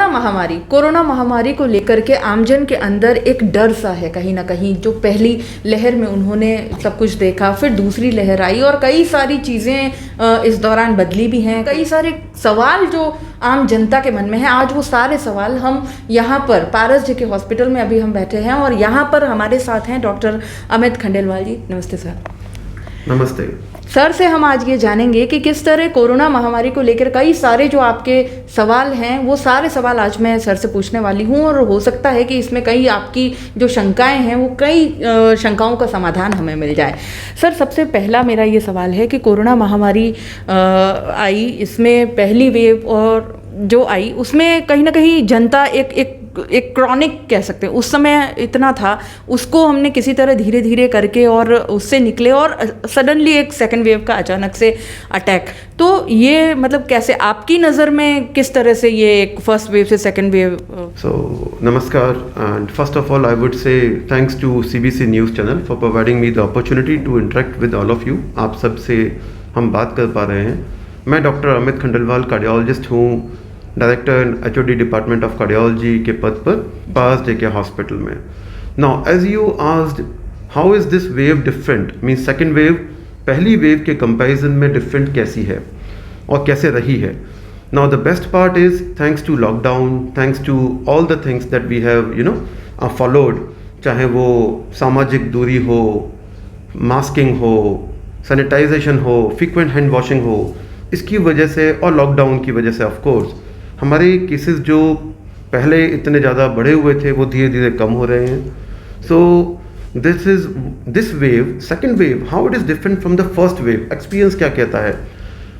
Corona महामारी को लेकर के आमजन के अंदर एक डर सा है कहीं ना कहीं। जो पहली लहर में उन्होंने सब कुछ देखा, फिर दूसरी लहर आई और कई सारी चीज़ें इस दौरान बदली भी हैं। कई सारे सवाल जो आम जनता के मन में है, आज वो सारे सवाल हम यहाँ पर पारस जी के हॉस्पिटल में अभी हम बैठे हैं और यहाँ पर हमारे साथ हैं डॉक्टर अमित खंडेलवाल जी। नमस्ते सर। नमस्ते सर से हम आज ये जानेंगे कि किस तरह कोरोना महामारी को लेकर कई सारे जो आपके सवाल हैं, वो सारे सवाल आज मैं सर से पूछने वाली हूँ और हो सकता है कि इसमें कई आपकी जो शंकाएं हैं वो कई शंकाओं का समाधान हमें मिल जाए। सर, सबसे पहला मेरा ये सवाल है कि कोरोना महामारी आई, इसमें पहली वेव और जो आई उसमें कहीं ना कहीं जनता एक क्रॉनिक कह सकते हैं, उस समय इतना था, उसको हमने किसी तरह धीरे धीरे करके और उससे निकले और सडनली एक सेकंड वेव का अचानक से अटैक। तो ये मतलब कैसे आपकी नज़र में किस तरह से ये एक फर्स्ट वेव से सेकंड वेव? नमस्कार and first of all I would say thanks to CBC news channel for providing me the opportunity to interact with all of you. आप सब से हम बात कर पा रहे हैं। मैं डॉक्टर अमित खंडेलवाल कार्डियोलॉजिस्ट हूँ, director HOD department of cardiology के पद पर पारस JK हॉस्पिटल में। Now as you asked how is this wave different, means second wave पहली वेव के कंपैरिजन में डिफरेंट कैसी है और कैसे रही है। Now the best part is thanks to lockdown, thanks to all the things that we have followed, चाहे वो सामाजिक दूरी हो, मास्किंग हो, सैनिटाइजेशन हो, फ्रीक्वेंट हैंड वॉशिंग हो, इसकी वजह से और लॉकडाउन की वजह से ऑफ कोर्स हमारे केसेस जो पहले इतने ज़्यादा बढ़े हुए थे वो धीरे धीरे कम हो रहे हैं। So this wave, second wave, how it is different from the first wave. Experience क्या कहता है?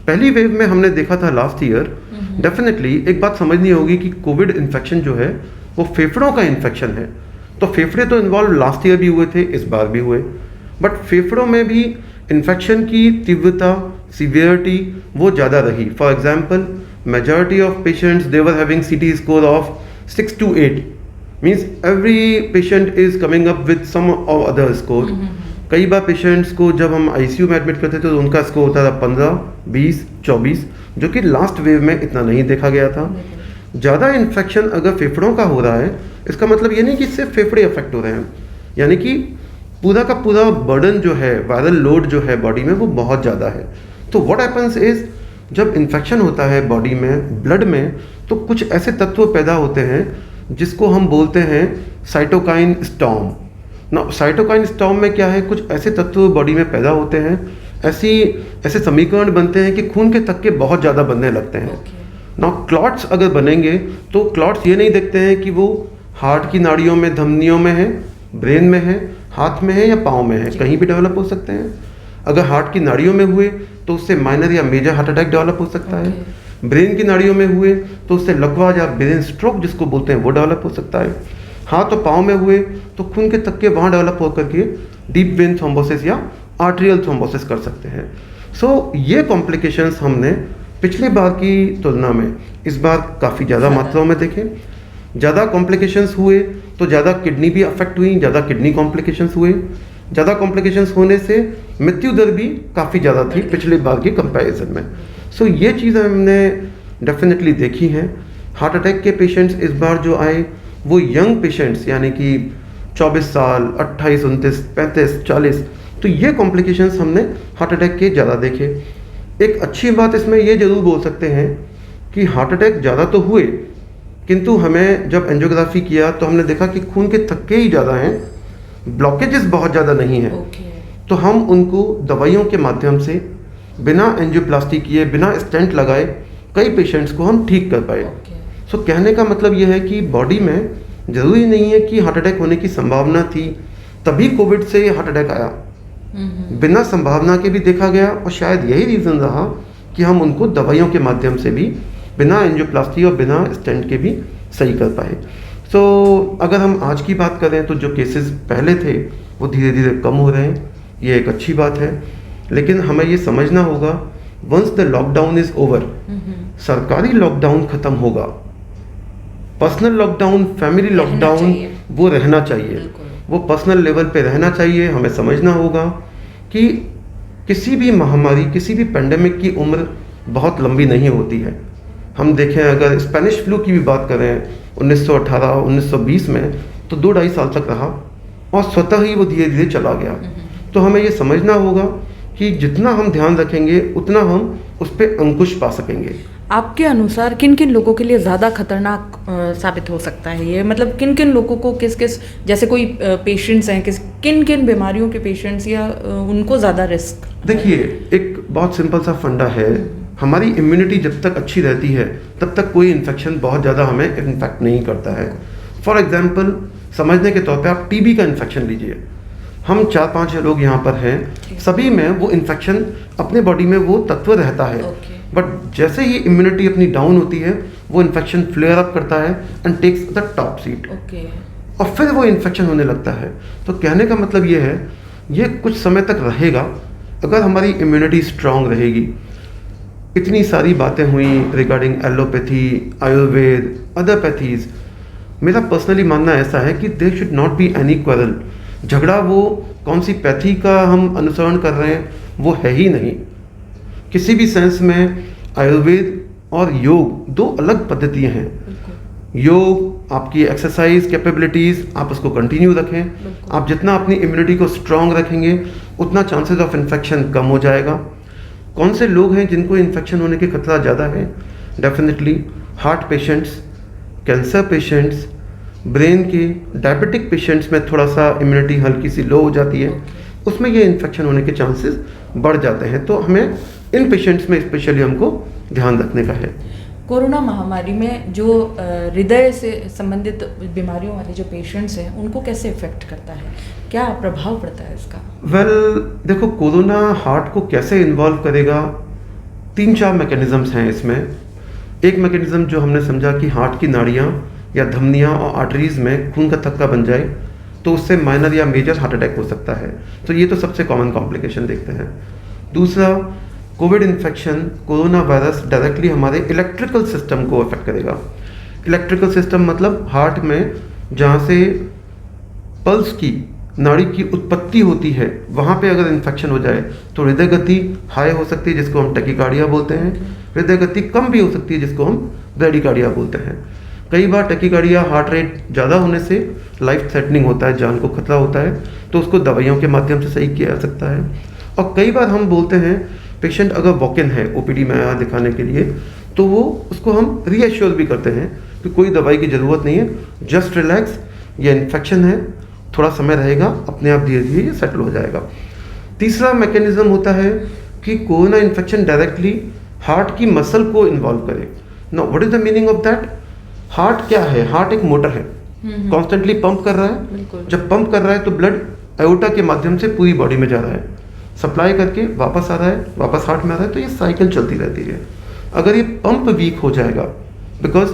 पहली वेव में हमने देखा था लास्ट ईयर, डेफिनेटली एक बात समझनी होगी कि कोविड इन्फेक्शन जो है वो फेफड़ों का इन्फेक्शन है। तो फेफड़े तो इन्वॉल्व लास्ट ईयर भी हुए थे, इस बार भी हुए, बट फेफड़ों में भी इन्फेक्शन की तीव्रता, सीवियरिटी वो ज़्यादा रही। For example, majority of patients they were having CT score of 6 to 8, means every patient is coming up with some or other score. कई बार पेशेंट्स को जब हम ICU में एडमिट करते थे तो उनका स्कोर होता था 15, 20, 24, जो कि लास्ट वेव में इतना नहीं देखा गया था। ज़्यादा इन्फेक्शन अगर फेफड़ों का हो रहा है, इसका मतलब ये नहीं कि इससे फेफड़े अफेक्ट हो रहे हैं, यानी कि पूरा का पूरा बर्डन जो है, वायरल लोड जो है बॉडी में वो बहुत ज़्यादा है। तो व्हाट हैपेंस इज, जब इन्फेक्शन होता है बॉडी में, ब्लड में, तो कुछ ऐसे तत्व पैदा होते हैं जिसको हम बोलते हैं साइटोकाइन स्टॉर्म। ना साइटोकाइन स्टॉर्म में क्या है, कुछ ऐसे तत्व बॉडी में पैदा होते हैं, ऐसे समीकरण बनते हैं कि खून के थक्के बहुत ज़्यादा बनने लगते हैं। ना क्लॉट्स अगर बनेंगे तो क्लॉट्स ये नहीं देखते हैं कि वो हार्ट की नाड़ियों में, धमनियों में है, ब्रेन में है, हाथ में है या पाँव में है, कहीं भी डेवलप हो सकते हैं। अगर हार्ट की नाड़ियों में हुए तो उससे माइनर या मेजर हार्ट अटैक डेवलप हो सकता है। ब्रेन की नाड़ियों में हुए तो उससे लकवा या ब्रेन स्ट्रोक जिसको बोलते हैं वो डेवलप हो सकता है। हाथ और पाँव में हुए तो खून के थक्के वहाँ डेवलप होकर के डीप वेन थ्रोम्बोसिस या आर्टेरियल थ्रोम्बोसिस कर सकते हैं। सो ये कॉम्प्लिकेशंस हमने पिछली बार की तुलना में इस बार काफ़ी ज़्यादा मात्राओं में देखे। ज़्यादा कॉम्प्लिकेशंस हुए तो ज़्यादा किडनी भी अफेक्ट हुई, ज़्यादा किडनी कॉम्प्लिकेशंस हुए। ज़्यादा कॉम्प्लिकेशंस होने से मृत्यु दर भी काफ़ी ज़्यादा थी पिछले बार के कंपैरिजन में। सो ये चीज़ें हमने डेफिनेटली देखी हैं। हार्ट अटैक के पेशेंट्स इस बार जो आए वो यंग पेशेंट्स, यानी कि 24 साल, 28, 29, 35, 40, तो ये कॉम्प्लिकेशंस हमने हार्ट अटैक के ज़्यादा देखे। एक अच्छी बात इसमें ये ज़रूर बोल सकते हैं कि हार्ट अटैक ज़्यादा तो हुए, किंतु हमें जब एंजियोग्राफी किया तो हमने देखा कि खून के थक्के ही ज़्यादा हैं, ब्लॉकेजेस बहुत ज़्यादा नहीं हैं। तो हम उनको दवाइयों के माध्यम से बिना एंजियोप्लास्टी किए, बिना स्टेंट लगाए कई पेशेंट्स को हम ठीक कर पाए। सो कहने का मतलब ये है कि बॉडी में ज़रूरी नहीं है कि हार्ट अटैक होने की संभावना थी तभी कोविड से हार्ट अटैक आया, बिना संभावना के भी देखा गया और शायद यही रीज़न रहा कि हम उनको दवाइयों के माध्यम से भी बिना एंजियोप्लास्टी और बिना स्टेंट के भी सही कर पाए। सो अगर हम आज की बात करें तो जो केसेस पहले थे वो धीरे धीरे कम हो रहे हैं, ये एक अच्छी बात है। लेकिन हमें ये समझना होगा, once the lockdown is over, सरकारी लॉकडाउन खत्म होगा, पर्सनल लॉकडाउन, फैमिली लॉकडाउन वो रहना चाहिए, वो पर्सनल लेवल पे रहना चाहिए। हमें समझना होगा कि किसी भी महामारी, किसी भी पेंडेमिक की उम्र बहुत लंबी नहीं होती है। हम देखें अगर स्पेनिश फ्लू की भी बात करें 1918 1920 में, तो 2-2.5 साल तक रहा और स्वतः ही वो धीरे धीरे चला गया। तो हमें ये समझना होगा कि जितना हम ध्यान रखेंगे उतना हम उस पर अंकुश पा सकेंगे। आपके अनुसार किन किन लोगों के लिए ज़्यादा खतरनाक साबित हो सकता है ये, मतलब किन किन लोगों को किस किस, जैसे कोई पेशेंट्स हैं, किन किन बीमारियों के पेशेंट्स या उनको ज़्यादा रिस्क? देखिए, एक बहुत सिंपल सा फंडा है, हमारी इम्यूनिटी जब तक अच्छी रहती है तब तक कोई इन्फेक्शन बहुत ज़्यादा हमें इन्फेक्ट नहीं करता है। फॉर एग्जाम्पल, समझने के तौर पे आप टीबी का इन्फेक्शन लीजिए। हम 4-5 लोग यहाँ पर हैं, सभी में वो इन्फेक्शन अपने बॉडी में वो तत्व रहता है, बट जैसे ही इम्यूनिटी अपनी डाउन होती है वो इन्फेक्शन फ्लेयर अप करता है and takes the top seat, और फिर वो इन्फेक्शन होने लगता है। तो कहने का मतलब ये है, ये कुछ समय तक रहेगा अगर हमारी इम्यूनिटी स्ट्रांग रहेगी। इतनी सारी बातें हुई regarding allopathy, Ayurveda, other pathies. मेरा पर्सनली मानना ऐसा है कि there should not be any quarrel. झगड़ा वो कौन सी पैथी का हम अनुसरण कर रहे हैं वो है ही नहीं। किसी भी सेंस में आयुर्वेद और योग 2 अलग पद्धतियाँ हैं। योग आपकी एक्सरसाइज कैपेबिलिटीज़, आप उसको कंटिन्यू रखें। आप जितना अपनी इम्यूनिटी को स्ट्रांग रखेंगे उतना चांसेस ऑफ इन्फेक्शन कम हो जाएगा। कौन से लोग हैं जिनको इन्फेक्शन होने के खतरा ज़्यादा है? Definitely heart patients, cancer patients, brain के डायबिटिक पेशेंट्स में थोड़ा सा इम्यूनिटी हल्की सी लो हो जाती है, उसमें ये इन्फेक्शन होने के चांसेस बढ़ जाते हैं। तो हमें इन पेशेंट्स में स्पेशली हमको ध्यान रखने का है। कोरोना महामारी में जो हृदय से संबंधित बीमारियों वाले जो पेशेंट्स हैं उनको कैसे इफेक्ट करता है, क्या प्रभाव पड़ता है इसका? देखो, कोरोना हार्ट को कैसे इन्वॉल्व करेगा, 3-4 मैकेनिज़म्स हैं इसमें। एक मैकेनिज़्म जो हमने समझा कि हार्ट की नाड़ियाँ या धमनियाँ और आर्टरीज़ में खून का थक्का बन जाए तो उससे माइनर या मेजर हार्ट अटैक हो सकता है। तो ये तो सबसे कॉमन कॉम्प्लिकेशन देखते हैं। दूसरा, Covid infection, corona virus directly हमारे इलेक्ट्रिकल सिस्टम को अफेक्ट करेगा। इलेक्ट्रिकल सिस्टम मतलब हार्ट में जहाँ से पल्स की, नाड़ी की उत्पत्ति होती है, वहाँ पे अगर इन्फेक्शन हो जाए तो हृदय गति हाई हो सकती है जिसको हम टैकीकार्डिया बोलते हैं, हृदय गति कम भी हो सकती है जिसको हम ब्रेडिकार्डिया बोलते हैं। कई बार टैकीकार्डिया हार्ट रेट ज़्यादा होने से लाइफ थ्रेटनिंग होता है, जान को खतरा होता है, तो उसको दवाइयों के माध्यम से सही किया जा सकता है। और कई बार हम बोलते हैं पेशेंट अगर वॉक इन है ओपीडी में आया दिखाने के लिए, तो वो उसको हम रीएश्योर भी करते हैं कि कोई दवाई की ज़रूरत नहीं है, जस्ट रिलैक्स, ये इन्फेक्शन है, थोड़ा समय रहेगा, अपने आप धीरे धीरे ये सेटल हो जाएगा। तीसरा मैकेनिज्म होता है कि कोरोना इन्फेक्शन डायरेक्टली हार्ट की मसल को इन्वॉल्व करे। Now what is the meaning of that? Heart क्या है? हार्ट एक मोटर है, कॉन्स्टेंटली पंप कर रहा है। जब पंप कर रहा है तो ब्लड एओर्टा के माध्यम से पूरी बॉडी में जा रहा है, सप्लाई करके वापस आ रहा है, वापस हार्ट में आ रहा है, तो ये साइकिल चलती रहती है। अगर ये पंप वीक हो जाएगा, बिकॉज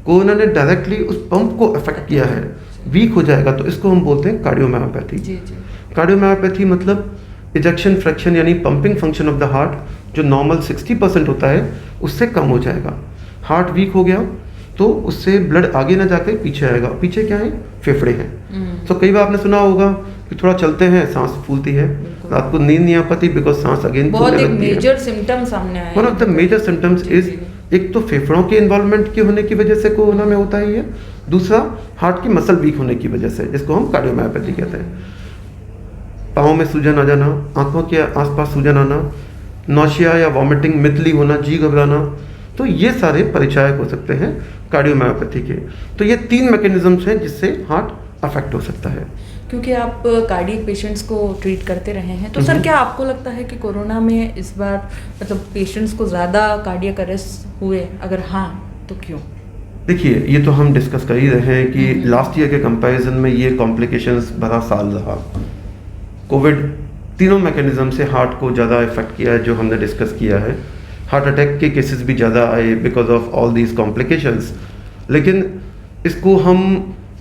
कोरोना ने डायरेक्टली उस पंप को अफेक्ट किया है, वीक हो जाएगा, तो इसको हम बोलते हैं कार्डियोमायोपैथी। कार्डियोमायोपैथी मतलब इजेक्शन फ्रैक्शन यानी pumping function of the heart जो नॉर्मल 60% होता है उससे कम हो जाएगा। हार्ट वीक हो गया तो उससे ब्लड आगे ना जाकर पीछे आएगा। पीछे क्या है? फेफड़े हैं। तो कई बार आपने सुना होगा कि थोड़ा चलते हैं सांस फूलती है, रात को नींद नहीं आ पाती बिकॉज सांस अगेन बहुत एक मेजर सिम्टम सामने आया। One of the major symptoms is, एक तो फेफड़ों के इन्वॉल्वमेंट के होने की वजह से कोरोना में होता ही है, दूसरा हार्ट की मसल वीक होने की वजह से, जिसको हम कार्डियोमायोपैथी कहते हैं। पाँव में सूजन आ जाना, आंखों के आसपास सूजन आना, नौशिया या वॉमिटिंग, मितली होना, जी घबराना, तो ये सारे परिचायक हो सकते हैं कार्डियोमायोपैथी के। तो ये 3 मैकेनिज्म्स हैं जिससे हार्ट अफेक्ट हो सकता है। क्योंकि आप कार्डियक पेशेंट्स को ट्रीट करते रहे हैं, तो सर क्या आपको लगता है कि कोरोना में इस बार मतलब पेशेंट्स को ज़्यादा कार्डियक अरेस्ट हुए? अगर हाँ तो क्यों? देखिए, ये तो हम डिस्कस कर ही रहे हैं कि लास्ट ईयर के कंपैरिजन में ये कॉम्प्लिकेशंस भरा साल रहा। कोविड तीनों मैकेनिज्म से हार्ट को ज़्यादा इफेक्ट किया है, जो हमने डिस्कस किया है। हार्ट अटैक के केसेस भी ज़्यादा आए because of all these complications. लेकिन इसको हम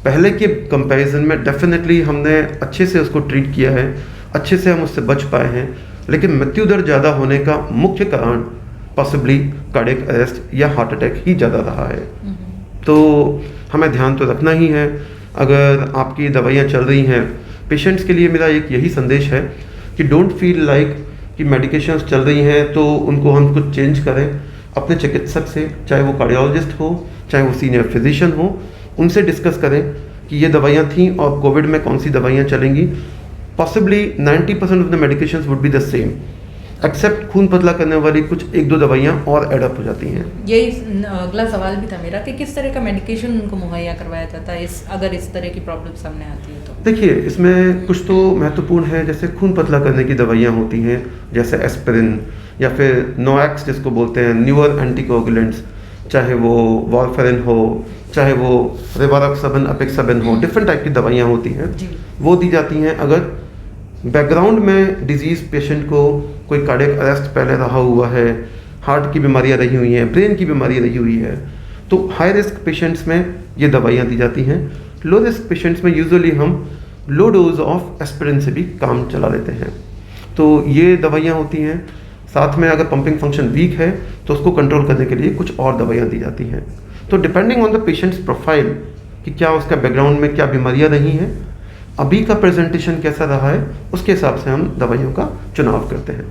पहले के कंपैरिजन में डेफिनेटली हमने अच्छे से उसको ट्रीट किया है, अच्छे से हम उससे बच पाए हैं। लेकिन मृत्यु दर ज़्यादा होने का मुख्य कारण पॉसिबली कार्डियक अरेस्ट या हार्ट अटैक ही ज़्यादा रहा है। तो हमें ध्यान तो रखना ही है। अगर आपकी दवाइयाँ चल रही हैं, पेशेंट्स के लिए मेरा एक यही संदेश है कि डोंट फील लाइक कि मेडिकेशंस चल रही हैं तो उनको हम कुछ चेंज करें। अपने चिकित्सक से, चाहे वो कार्डियोलॉजिस्ट हो, चाहे वो सीनियर फिजिशियन हो, उनसे डिस्कस करें कि ये दवाइयाँ थीं और कोविड में कौन सी दवाइयाँ चलेंगी। Possibly 90% of the medications would be the same, except खून पतला करने वाली कुछ 1-2 दवाइयाँ और एडअप हो जाती हैं। यही अगला सवाल भी था मेरा कि किस तरह का मेडिकेशन उनको मुहैया करवाया जाता है अगर इस तरह की प्रॉब्लम सामने आती है तो? देखिए, इसमें कुछ तो महत्वपूर्ण है, जैसे खून पतला करने की दवाइयाँ होती हैं, जैसे एस्पिरिन या फिर नोएक्स जिसको बोलते हैं, न्यूअर एंटीकोगुलेंट्स, चाहे वो वारफेरिन हो, चाहे वो रिवारोक्साबन, अपेक्साबन हो, डिफरेंट टाइप की दवाइयाँ होती हैं, वो दी जाती हैं अगर बैकग्राउंड में डिजीज़ पेशेंट को कोई कार्डियक अरेस्ट पहले रहा हुआ है, हार्ट की बीमारियाँ रही हुई हैं, ब्रेन की बीमारी रही हुई है, तो हाई रिस्क पेशेंट्स में ये दवाइयाँ दी जाती हैं। लो रिस्क पेशेंट्स में यूजुअली हम लो डोज ऑफ एस्पिरिन से भी काम चला लेते हैं। तो ये दवाइयाँ होती हैं। साथ में अगर पंपिंग फंक्शन वीक है तो उसको कंट्रोल करने के लिए कुछ और दवाइयाँ दी जाती हैं। तो depending on the patients profile कि क्या उसका बैकग्राउंड में क्या बीमारियाँ रही हैं, अभी का प्रेजेंटेशन कैसा रहा है, उसके हिसाब से हम दवाइयों का चुनाव करते हैं।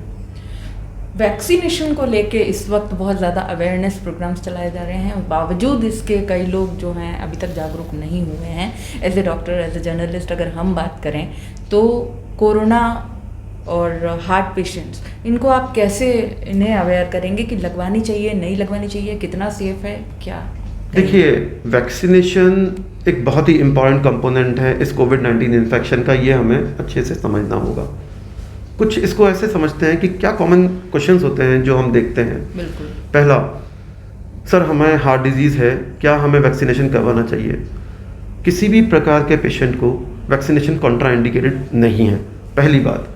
वैक्सीनेशन को लेके इस वक्त बहुत ज़्यादा अवेयरनेस प्रोग्राम्स चलाए जा रहे हैं और बावजूद इसके कई लोग जो हैं अभी तक जागरूक नहीं हुए हैं। As a doctor, as a journalist अगर हम बात करें तो कोरोना और हार्ट पेशेंट्स, इनको आप कैसे इन्हें अवेयर करेंगे कि लगवानी चाहिए, नहीं लगवानी चाहिए, कितना सेफ है, क्या? देखिए, वैक्सीनेशन एक बहुत ही इम्पॉर्टेंट कंपोनेंट है इस कोविड-19 इन्फेक्शन का, ये हमें अच्छे से समझना होगा। कुछ इसको ऐसे समझते हैं कि क्या कॉमन क्वेश्चंस होते हैं जो हम देखते हैं। बिल्कुल। पहला, सर हमें हार्ट डिजीज़ है, क्या हमें वैक्सीनेशन करवाना चाहिए? किसी भी प्रकार के पेशेंट को वैक्सीनेशन कॉन्ट्राइंडिकेटेड नहीं है। पहली बात,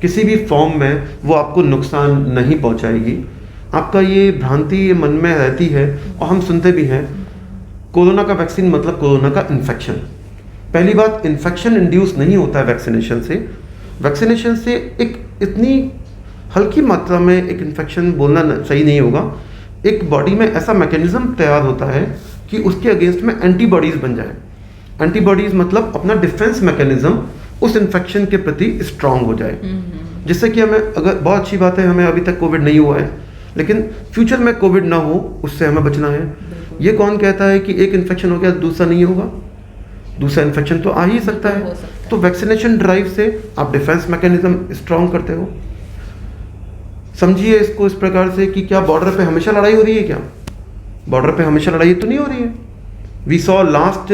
किसी भी फॉर्म में वो आपको नुकसान नहीं पहुंचाएगी। आपका ये भ्रांति ये मन में रहती है और हम सुनते भी हैं, कोरोना का वैक्सीन मतलब कोरोना का इन्फेक्शन। पहली बात, इन्फेक्शन इंड्यूस नहीं होता है वैक्सीनेशन से। वैक्सीनेशन से एक इतनी हल्की मात्रा में एक इन्फेक्शन बोलना सही नहीं होगा। एक बॉडी में ऐसा मैकेनिज्म तैयार होता है कि उसके अगेंस्ट में एंटीबॉडीज़ बन जाए। एंटीबॉडीज़ मतलब अपना डिफेंस मैकेनिज्म उस इन्फेक्शन के प्रति स्ट्रांग हो जाए, जिससे कि हमें, अगर बहुत अच्छी बात है हमें अभी तक कोविड नहीं हुआ है, लेकिन फ्यूचर में कोविड ना हो उससे हमें बचना है। ये कौन कहता है कि एक इन्फेक्शन हो गया दूसरा नहीं होगा? दूसरा इन्फेक्शन तो आ ही सकता है। तो वैक्सीनेशन ड्राइव से आप डिफेंस मैकेनिज्म स्ट्रांग करते हो। समझिए इसको इस प्रकार से कि क्या बॉर्डर पे हमेशा लड़ाई हो रही है? क्या बॉर्डर पे हमेशा लड़ाई तो नहीं हो रही है? We saw last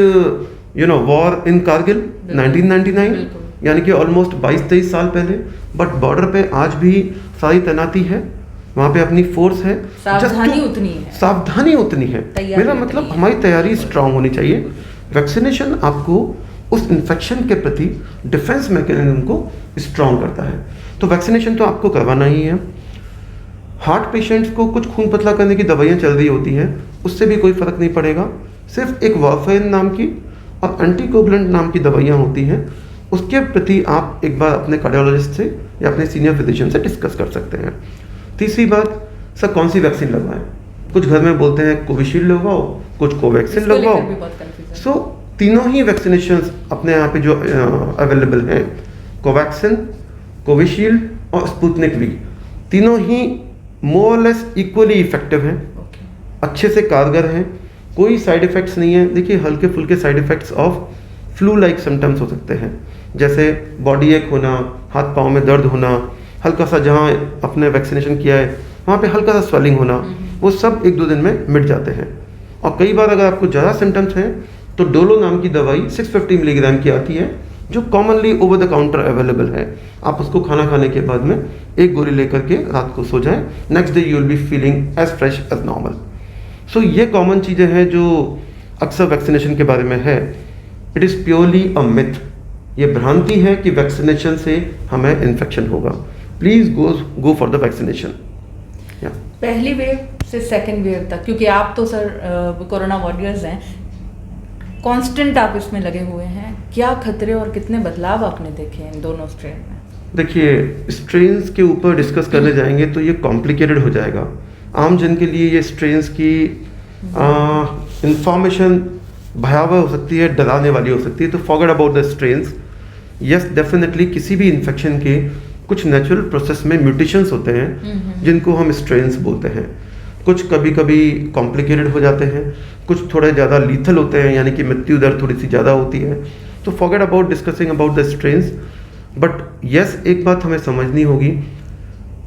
war in Kargil 1999, यानी कि ऑलमोस्ट 22-23 साल पहले, बट बॉर्डर पे आज भी सारी तैनाती है, वहाँ पे अपनी फोर्स है, सावधानी उतनी है। सावधानी उतनी है। मेरा मतलब हमारी तैयारी स्ट्रांग होनी चाहिए। वैक्सीनेशन आपको उस इन्फेक्शन के प्रति डिफेंस मैकेनिज्म को स्ट्रांग करता है। तो वैक्सीनेशन तो आपको करवाना ही है। हार्ट पेशेंट्स को कुछ खून पतला करने की दवाइयाँ चल रही होती हैं, उससे भी कोई फ़र्क नहीं पड़ेगा। सिर्फ एक वारफेरिन नाम की और एंटीकोगुलेंट नाम की दवाइयाँ होती हैं, उसके प्रति आप एक बार अपने कार्डियोलॉजिस्ट से या अपने सीनियर फिजिशियन से डिस्कस कर सकते हैं। तीसरी बात, सर कौन सी वैक्सीन लगवाएं? कुछ घर में बोलते हैं कोविशील्ड लगवाओ, कुछ कोवैक्सीन लगवाओ। सो तीनों ही वैक्सीनेशंस अपने यहाँ पे जो अवेलेबल हैं, कोवैक्सीन, कोविशील्ड और स्पुतनिक वी, तीनों ही मोर लेस इक्वली इफेक्टिव हैं, अच्छे से कारगर हैं, कोई साइड इफ़ेक्ट्स नहीं है। देखिए, हल्के फुल्के side effects of flu like symptoms हो सकते हैं, जैसे बॉडी एक होना, हाथ पाँव में दर्द होना, हल्का सा जहाँ अपने वैक्सीनेशन किया है वहाँ पे हल्का सा स्वेलिंग होना, वो सब 1-2 दिन में मिट जाते हैं। और कई बार अगर आपको ज़्यादा सिम्टम्स हैं तो डोलो नाम की दवाई 650 मिलीग्राम की आती है, जो commonly over the counter available है। आप उसको खाना खाने के बाद में एक गोली लेकर के रात को सो जाएं, next day you will be feeling as fresh as normal. So ये कॉमन चीज़ें हैं जो अक्सर वैक्सीनेशन के बारे में है। It is purely a myth, ये भ्रांति है कि वैक्सीनेशन से हमें इन्फेक्शन होगा। Please go for the vaccination. पहली वेव से सेकेंड वेव तक, क्योंकि आप तो सर कोरोना वॉरियर्स हैं, कांस्टेंट आप इसमें लगे हुए हैं, क्या खतरे और कितने बदलाव आपने देखे हैं इन दोनों स्ट्रेन में? देखिए, स्ट्रेन्स के ऊपर डिस्कस करने जाएंगे तो ये कॉम्प्लिकेटेड हो जाएगा। आम जन के लिए ये स्ट्रेन्स की इंफॉर्मेशन भयावह हो सकती है, डराने वाली हो सकती है, तो forget about the strains. Yes, definitely किसी भी इन्फेक्शन के कुछ नेचुरल प्रोसेस में म्यूटेशंस होते हैं जिनको हम स्ट्रेन्स बोलते हैं। कुछ कभी कभी कॉम्प्लिकेटेड हो जाते हैं, कुछ थोड़े ज़्यादा लीथल होते हैं, यानी कि मृत्यु दर थोड़ी सी ज़्यादा होती है। तो forget about discussing about the strains, but yes, एक बात हमें समझनी होगी,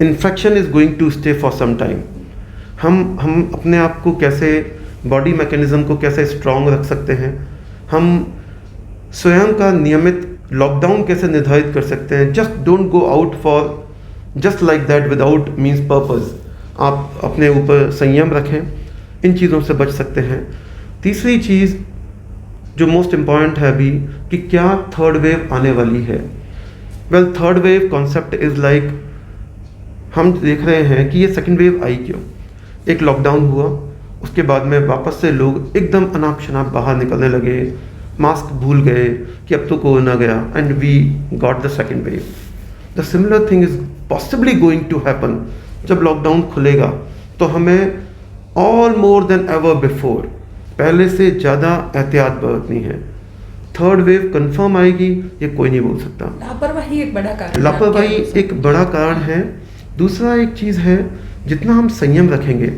infection is going to stay for some time. हम अपने आप को कैसे, बॉडी मैकेनिज्म को कैसे स्ट्रॉन्ग रख सकते हैं, हम स्वयं का नियमित लॉकडाउन कैसे निर्धारित कर सकते हैं। Just don't go out for just like that without means purpose. आप अपने ऊपर संयम रखें, इन चीज़ों से बच सकते हैं। तीसरी चीज़ जो मोस्ट इम्पॉर्टेंट है अभी, कि क्या थर्ड वेव आने वाली है। Well, third wave concept is like, हम देख रहे हैं कि ये सेकेंड वेव आई क्यों। एक लॉकडाउन हुआ, उसके बाद में वापस से लोग एकदम अनाप शनाप बाहर निकलने लगे, मास्क भूल गए कि अब तो कोरोना गया, and we got the second wave. The similar thing is possibly going to happen. जब लॉकडाउन खुलेगा तो हमें all more than ever before पहले से ज़्यादा एहतियात बरतनी है। थर्ड वेव कंफर्म आएगी, ये कोई नहीं बोल सकता। लापरवाही एक बड़ा कारण, लापरवाही एक बड़ा कारण है। दूसरा एक चीज़ है, जितना हम संयम रखेंगे,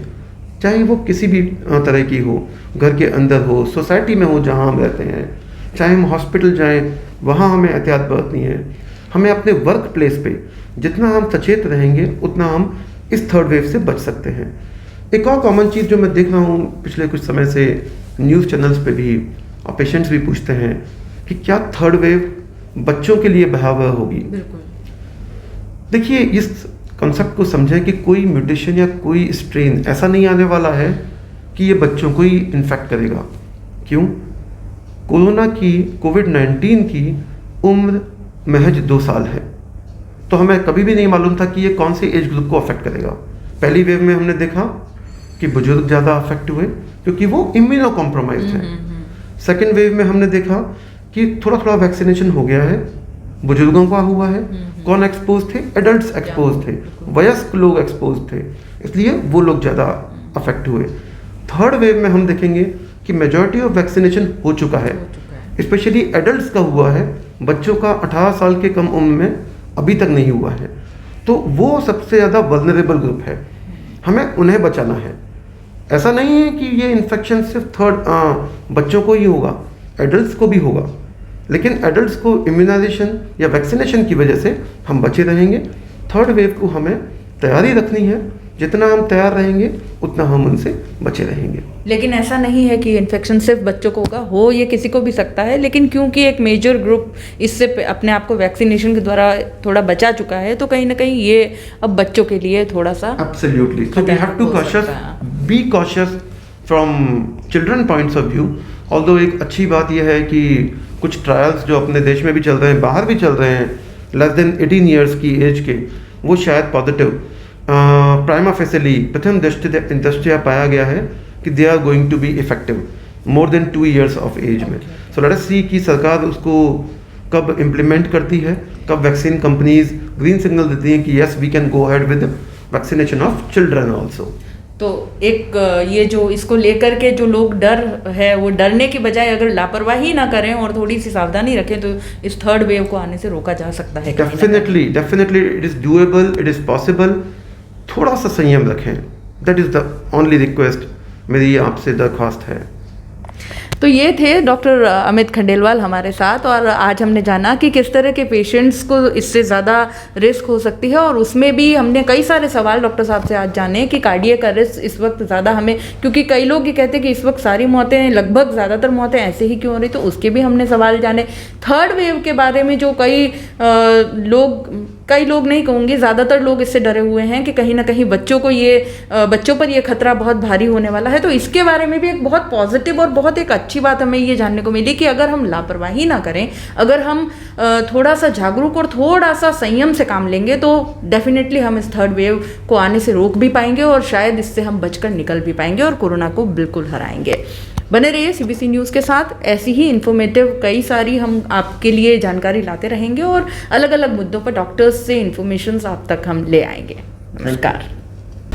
चाहे वो किसी भी तरह की हो, घर के अंदर हो, सोसाइटी में हो जहाँ हम रहते हैं, चाहे हम हॉस्पिटल जाएं, वहाँ हमें एहतियात बरतनी है। हमें अपने वर्क प्लेस पे जितना हम सचेत रहेंगे, उतना हम इस थर्ड वेव से बच सकते हैं। एक और कॉमन चीज़ जो मैं देख रहा हूँ पिछले कुछ समय से न्यूज़ चैनल्स पे भी, और पेशेंट्स भी पूछते हैं कि क्या थर्ड वेव बच्चों के लिए भयावह होगी। बिल्कुल। देखिए, इस कॉन्सेप्ट को समझें कि कोई म्यूटेशन या कोई स्ट्रेन ऐसा नहीं आने वाला है कि ये बच्चों को ही इन्फेक्ट करेगा। क्यों? कोरोना की, कोविड-19 की उम्र महज 2 साल है, तो हमें कभी भी नहीं मालूम था कि ये कौन से एज ग्रुप को अफेक्ट करेगा। पहली वेव में हमने देखा कि बुजुर्ग ज़्यादा अफेक्ट हुए क्योंकि वो इम्यूनो कॉम्प्रोमाइज्ड हैं। सेकेंड वेव में हमने देखा कि थोड़ा थोड़ा वैक्सीनेशन हो गया है, बुजुर्गों का हुआ है। कौन एक्सपोज थे? एडल्ट्स एक्सपोज थे, वयस्क लोग एक्सपोज थे, इसलिए वो लोग ज़्यादा अफेक्ट हुए। थर्ड वेव में हम देखेंगे कि मेजॉरिटी ऑफ वैक्सीनेशन हो चुका है, स्पेशली एडल्ट्स का हुआ है, बच्चों का 18 साल के कम उम्र में अभी तक नहीं हुआ है। तो वो सबसे ज़्यादा वल्नरेबल ग्रुप है, हमें उन्हें बचाना है। ऐसा नहीं है कि ये इन्फेक्शन सिर्फ बच्चों को ही होगा, एडल्ट्स को भी होगा, लेकिन एडल्ट्स को इम्यूनाइजेशन या वैक्सीनेशन की वजह से हम बचे रहेंगे। थर्ड वेव को हमें तैयारी रखनी है, जितना हम तैयार रहेंगे उतना हम उनसे बचे रहेंगे। लेकिन ऐसा नहीं है कि इन्फेक्शन सिर्फ बच्चों को होगा, हो ये किसी को भी सकता है, लेकिन क्योंकि एक मेजर ग्रुप इससे अपने आप को वैक्सीनेशन के द्वारा थोड़ा बचा चुका है, तो कहीं ना कहीं ये अब बच्चों के लिए थोड़ा सा absolutely, so we have to be cautious from children points of view. Although एक अच्छी बात यह है कि कुछ ट्रायल्स जो अपने देश में भी चल रहे हैं, बाहर भी चल रहे हैं, लेस देन 18 ईयर्स की एज के, वो शायद पॉजिटिव प्राइमा फेसिली प्रथम दृष्टया पाया गया है कि they are going to be effective more than 2 years of age में। सो लेट अस सी कि सरकार उसको कब इम्प्लीमेंट करती है, कब वैक्सीन कंपनीज ग्रीन सिग्नल देती हैं कि yes we can go ahead with vaccination of children also. तो एक ये जो इसको लेकर के जो लोग डर है, वो डरने की बजाय अगर लापरवाही ना करें और थोड़ी सी सावधानी रखें, तो इस थर्ड वेव को आने से रोका जा सकता है। Definitely it is doable, it is possible. थोड़ा सा संयम रखें, that is the only request, मेरी आपसे दरख्वास्त है। तो ये थे डॉक्टर अमित खंडेलवाल हमारे साथ, और आज हमने जाना कि किस तरह के पेशेंट्स को इससे ज़्यादा रिस्क हो सकती है, और उसमें भी हमने कई सारे सवाल डॉक्टर साहब से आज जाने कि कार्डियक अरेस्ट इस वक्त ज़्यादा हमें, क्योंकि कई लोग ये कहते हैं कि इस वक्त सारी मौतें, लगभग ज़्यादातर मौतें ऐसे ही क्यों हो रही, तो उसके भी हमने सवाल जाने। थर्ड वेव के बारे में जो कई लोग नहीं कहूँगी, ज़्यादातर लोग इससे डरे हुए हैं कि कहीं ना कहीं बच्चों पर ये खतरा बहुत भारी होने वाला है। तो इसके बारे में भी एक बहुत पॉजिटिव और बहुत एक अच्छी बात हमें ये जानने को मिली कि अगर हम लापरवाही ना करें, अगर हम थोड़ा सा जागरूक और थोड़ा सा संयम से काम लेंगे, तो डेफिनेटली हम इस थर्ड वेव को आने से रोक भी पाएंगे, और शायद इससे हम बचकर निकल भी पाएंगे और कोरोना को बिल्कुल हराएंगे। बने रहिए सीबीसी न्यूज़ के साथ, ऐसी ही इन्फॉर्मेटिव कई सारी हम आपके लिए जानकारी लाते रहेंगे, और अलग अलग मुद्दों पर डॉक्टर्स से इन्फॉर्मेशन आप तक हम ले आएंगे। नमस्कार।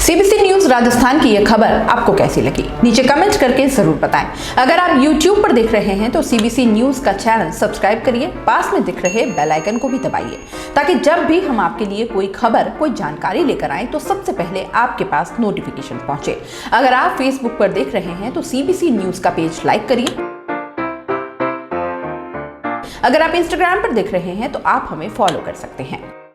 सीबीसी न्यूज राजस्थान की यह खबर आपको कैसी लगी, नीचे कमेंट करके जरूर बताएं। अगर आप YouTube पर देख रहे हैं तो सीबीसी न्यूज का चैनल सब्सक्राइब करिए, पास में दिख रहे बेल आइकन को भी दबाइए, ताकि जब भी हम आपके लिए कोई खबर, कोई जानकारी लेकर आए तो सबसे पहले आपके पास नोटिफिकेशन पहुंचे। अगर आप Facebook पर देख रहे हैं तो सीबीसी न्यूज का पेज लाइक करिए। अगर आप Instagram पर देख रहे हैं तो आप हमें फॉलो कर सकते हैं।